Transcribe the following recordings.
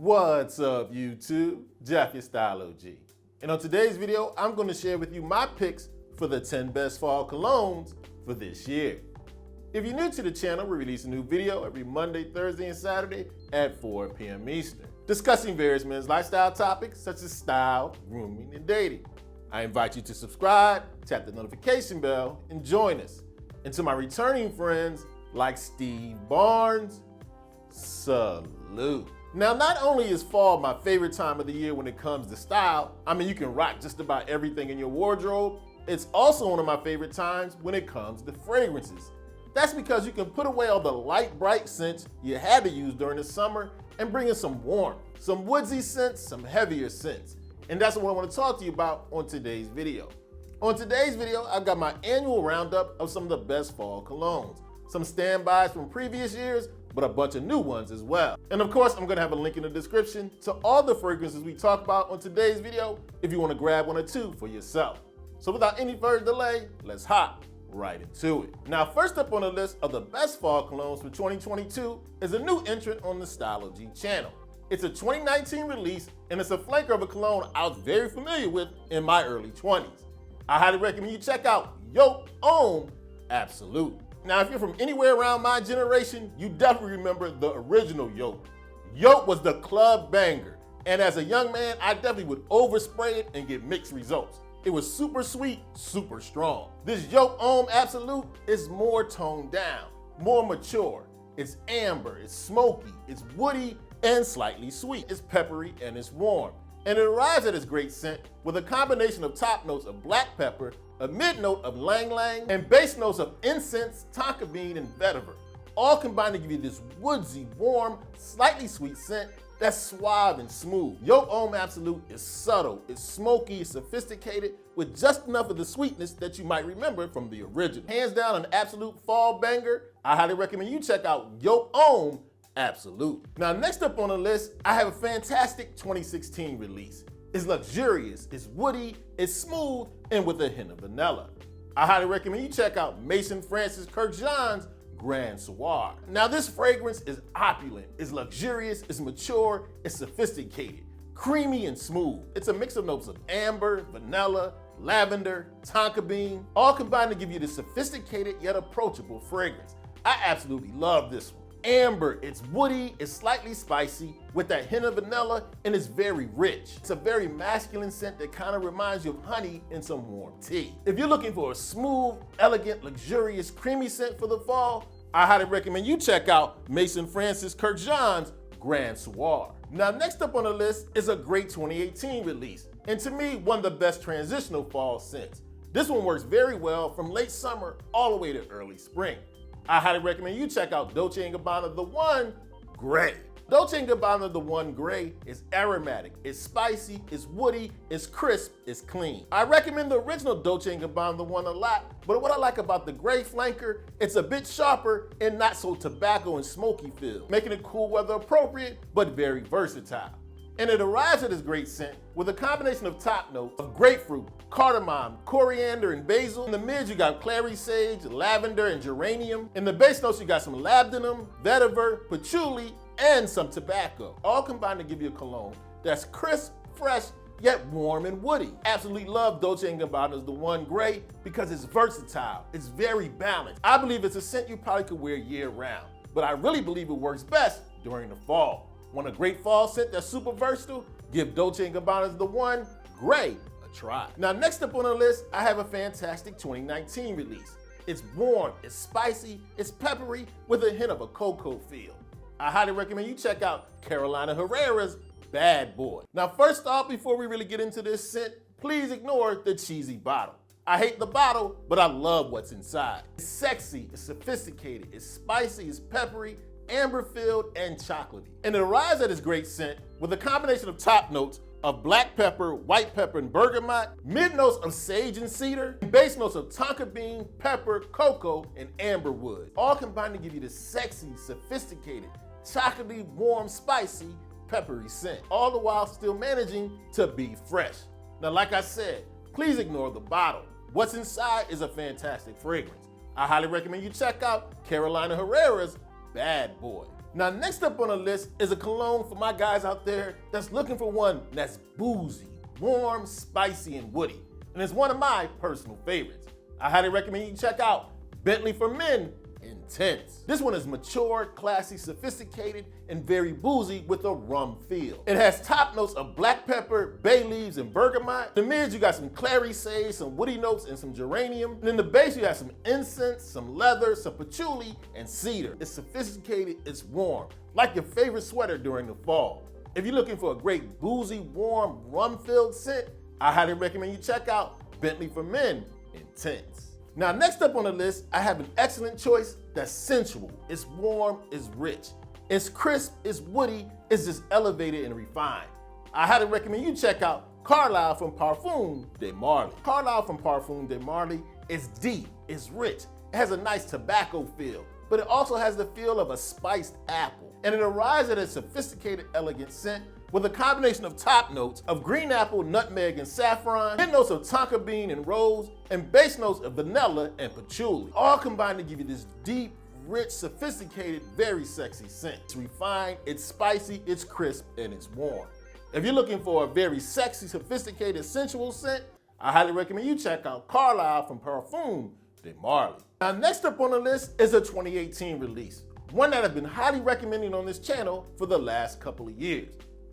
What's up, YouTube? Jeff, your Style O.G. And on today's video, I'm going to share with you my picks for the 10 best fall colognes for this year. If you're new to the channel, we release a new video every Monday, Thursday, and Saturday at 4 p.m. Eastern, discussing various men's lifestyle topics such as style, grooming, and dating. I invite you to subscribe, tap the notification bell, and join us. And to my returning friends like Steve Barnes, salute. Now, not only is fall my favorite time of the year when it comes to style, I mean, you can rock just about everything in your wardrobe, it's also one of my favorite times when it comes to fragrances. That's because you can put away all the light, bright scents you had to use during the summer and bring in some warm, some woodsy scents, some heavier scents. And that's what I want to talk to you about on today's video. On today's video, I've got my annual roundup of some of the best fall colognes, some standbys from previous years, but a bunch of new ones as well. And of course, I'm gonna have a link in the description to all the fragrances we talk about on today's video if you wanna grab one or two for yourself. So without any further delay, let's hop right into it. Now, first up on the list of the best fall colognes for 2022 is a new entrant on the Style O.G channel. It's a 2019 release, and it's a flanker of a cologne I was very familiar with in my early 20s. I highly recommend you check out Yolk Absolute. Now, if you're from anywhere around my generation, you definitely remember the original Yolk. Yolk was the club banger, and as a young man, I definitely would overspray it and get mixed results. It was super sweet, super strong. This Yolk Absolute is more toned down, more mature. It's amber, it's smoky, it's woody, and slightly sweet. It's peppery and it's warm. And it arrives at its great scent with a combination of top notes of black pepper, a mid note of ylang ylang, and base notes of incense, tonka bean, and vetiver, all combined to give you this woodsy, warm, slightly sweet scent that's suave and smooth. Yolk Absolute is subtle, it's smoky, it's sophisticated, with just enough of the sweetness that you might remember from the original. Hands down, an absolute fall banger. I highly recommend you check out Yolk Absolute. Now, next up on the list, I have a fantastic 2016 release. It's luxurious, it's woody, it's smooth, and with a hint of vanilla. I highly recommend you check out Maison Francis Kurkdjian's Grand Soir. Now, this fragrance is opulent, it's luxurious, it's mature, it's sophisticated, creamy and smooth. It's a mix of notes of amber, vanilla, lavender, tonka bean, all combined to give you this sophisticated yet approachable fragrance. I absolutely love this one. Amber, it's woody, it's slightly spicy with that hint of vanilla, and it's very rich. It's a very masculine scent that kind of reminds you of honey and some warm tea. If you're looking for a smooth, elegant, luxurious, creamy scent for the fall, I highly recommend you check out Maison Francis Kurkdjian's Grand Soir. Now, next up on the list is a great 2018 release, and to me, one of the best transitional fall scents. This one works very well from late summer all the way to early spring. I highly recommend you check out Dolce Gabbana The One Gray. Dolce Gabbana The One Gray is aromatic, it's spicy, it's woody, it's crisp, it's clean. I recommend the original Dolce Gabbana The One a lot, but what I like about the gray flanker, it's a bit sharper and not so tobacco and smoky feel, making it cool weather appropriate, but very versatile. And it arrives at its great scent with a combination of top notes of grapefruit, cardamom, coriander, and basil. In the mids, you got clary sage, lavender, and geranium. In the base notes, you got some labdanum, vetiver, patchouli, and some tobacco, all combined to give you a cologne that's crisp, fresh, yet warm and woody. Absolutely love Dolce & Gabbana's The One Gray because it's versatile, it's very balanced. I believe it's a scent you probably could wear year round, but I really believe it works best during the fall. Want a great fall scent that's super versatile? Give Dolce & Gabbana's The One Gray a try. Now, next up on the list, I have a fantastic 2019 release. It's warm, it's spicy, it's peppery with a hint of a cocoa feel. I highly recommend you check out Carolina Herrera's Bad Boy. Now, first off, before we really get into this scent, please ignore the cheesy bottle. I hate the bottle, but I love what's inside. It's sexy, it's sophisticated, it's spicy, it's peppery, amber-filled, and chocolatey. And it arrives at its great scent with a combination of top notes of black pepper, white pepper, and bergamot, mid notes of sage and cedar, and base notes of tonka bean, pepper, cocoa, and amber wood, all combined to give you this sexy, sophisticated, chocolatey, warm, spicy, peppery scent, all the while still managing to be fresh. Now, like I said, please ignore the bottle. What's inside is a fantastic fragrance. I highly recommend you check out Carolina Herrera's Bad Boy. Now, next up on the list is a cologne for my guys out there that's looking for one that's boozy, warm, spicy, and woody. And it's one of my personal favorites. I highly recommend you check out Bentley for Men Intense. This one is mature, classy, sophisticated, and very boozy with a rum feel. It has top notes of black pepper, bay leaves, and bergamot. The mids, you got some clary sage, some woody notes, and some geranium. And in the base, you have some incense, some leather, some patchouli, and cedar. It's sophisticated, it's warm, like your favorite sweater during the fall. If you're looking for a great boozy, warm, rum-filled scent, I highly recommend you check out Bentley for Men Intense. Now, next up on the list, I have an excellent choice that's sensual, it's warm, it's rich, it's crisp, it's woody, it's just elevated and refined. I highly recommend you check out Carlisle from Parfum de Marly. Carlisle from Parfum de Marly is deep, it's rich, it has a nice tobacco feel, but it also has the feel of a spiced apple. And it arrives at a sophisticated, elegant scent with a combination of top notes of green apple, nutmeg, and saffron, mid notes of tonka bean and rose, and base notes of vanilla and patchouli, all combined to give you this deep, rich, sophisticated, very sexy scent. It's refined, it's spicy, it's crisp, and it's warm. If you're looking for a very sexy, sophisticated, sensual scent, I highly recommend you check out Carlisle from Parfum de Marly. Now, next up on the list is a 2018 release, one that I've been highly recommending on this channel for the last couple of years.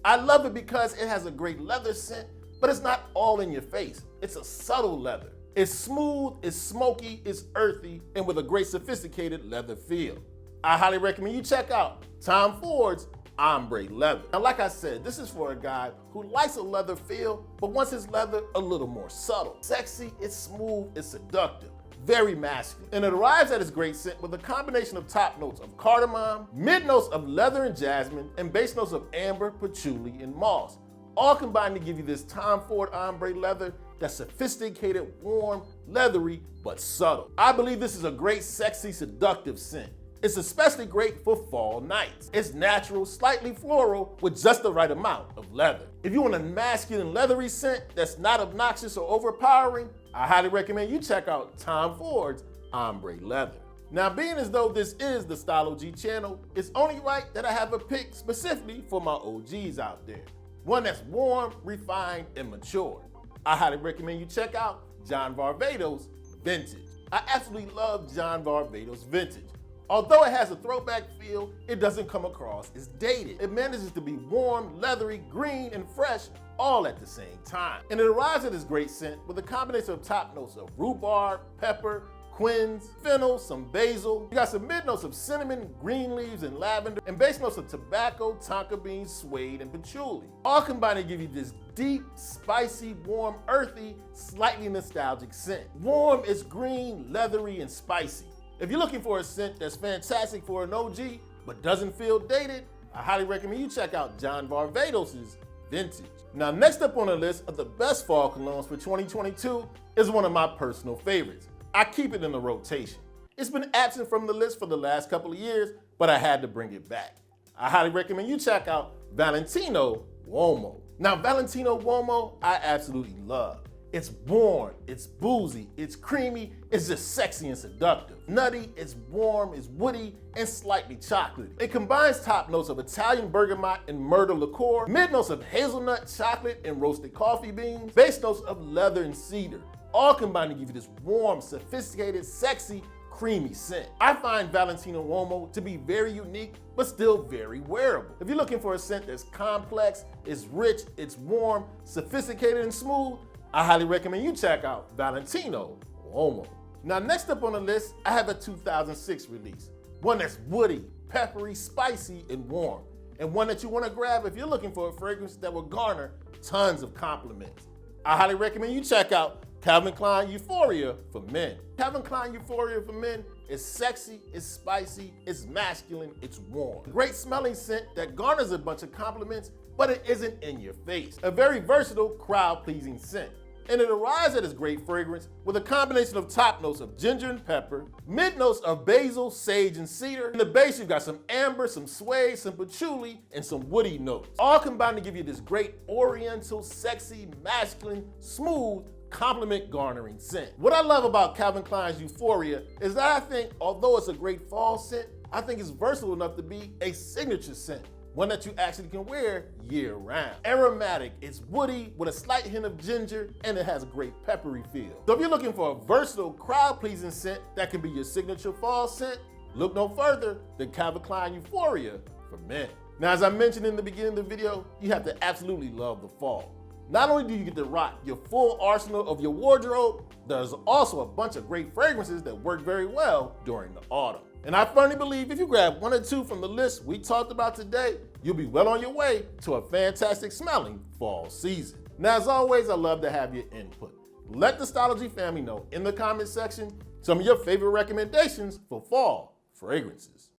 I love it because it has a great leather scent, but it's not all in your face. It's a subtle leather. It's smooth, it's smoky, it's earthy, and with a great sophisticated leather feel. I highly recommend you check out Tom Ford's Ombre Leather. Now, like I said, this is for a guy who likes a leather feel, but wants his leather a little more subtle. Sexy, it's smooth, it's seductive, very masculine. And it arrives at its great scent with a combination of top notes of cardamom, mid notes of leather and jasmine, and base notes of amber, patchouli, and moss, all combined to give you this Tom Ford Ombre Leather that's sophisticated, warm, leathery, but subtle. I believe this is a great, sexy, seductive scent. It's especially great for fall nights. It's natural, slightly floral, with just the right amount of leather. If you want a masculine, leathery scent that's not obnoxious or overpowering, I highly recommend you check out Tom Ford's Ombre Leather. Now, being as though this is the Style O.G channel, it's only right that I have a pick specifically for my OGs out there. One that's warm, refined, and mature. I highly recommend you check out John Varvatos Vintage. I absolutely love John Varvatos Vintage. Although it has a throwback feel, it doesn't come across as dated. It manages to be warm, leathery, green, and fresh all at the same time. And it arrives at this great scent with a combination of top notes of rhubarb, pepper, quince, fennel, some basil. You got some mid notes of cinnamon, green leaves, and lavender, and base notes of tobacco, tonka bean, suede, and patchouli. All combined to give you this deep, spicy, warm, earthy, slightly nostalgic scent. Warm is green, leathery, and spicy. If you're looking for a scent that's fantastic for an OG, but doesn't feel dated, I highly recommend you check out John Varvatos' Vintage. Now, next up on the list of the best fall colognes for 2022 is one of my personal favorites. I keep it in the rotation. It's been absent from the list for the last couple of years, but I had to bring it back. I highly recommend you check out Valentino Uomo. Now, Valentino Uomo, I absolutely love. It's warm, it's boozy, it's creamy, it's just sexy and seductive. Nutty, it's warm, it's woody, and slightly chocolatey. It combines top notes of Italian bergamot and myrtle liqueur, mid notes of hazelnut, chocolate, and roasted coffee beans, base notes of leather and cedar, all combined to give you this warm, sophisticated, sexy, creamy scent. I find Valentino Uomo to be very unique, but still very wearable. If you're looking for a scent that's complex, it's rich, it's warm, sophisticated, and smooth, I highly recommend you check out Valentino Uomo. Now, next up on the list, I have a 2006 release. One that's woody, peppery, spicy, and warm. And one that you want to grab if you're looking for a fragrance that will garner tons of compliments. I highly recommend you check out Calvin Klein Euphoria for Men. Calvin Klein Euphoria for Men is sexy, it's spicy, it's masculine, it's warm. Great smelling scent that garners a bunch of compliments, but it isn't in your face. A very versatile, crowd-pleasing scent. And it arrives at its great fragrance with a combination of top notes of ginger and pepper, mid notes of basil, sage, and cedar. In the base, you've got some amber, some suede, some patchouli, and some woody notes, all combined to give you this great oriental, sexy, masculine, smooth, compliment garnering scent. What I love about Calvin Klein's Euphoria is that I think, although it's a great fall scent, I think it's versatile enough to be a signature scent, one that you actually can wear year round. Aromatic, it's woody with a slight hint of ginger, and it has a great peppery feel. So if you're looking for a versatile, crowd-pleasing scent that can be your signature fall scent, look no further than Calvin Klein Euphoria for men. Now, as I mentioned in the beginning of the video, you have to absolutely love the fall. Not only do you get to rock your full arsenal of your wardrobe, there's also a bunch of great fragrances that work very well during the autumn. And I firmly believe if you grab one or two from the list we talked about today, you'll be well on your way to a fantastic smelling fall season. Now, as always, I love to have your input. Let the Style O.G family know in the comment section some of your favorite recommendations for fall fragrances.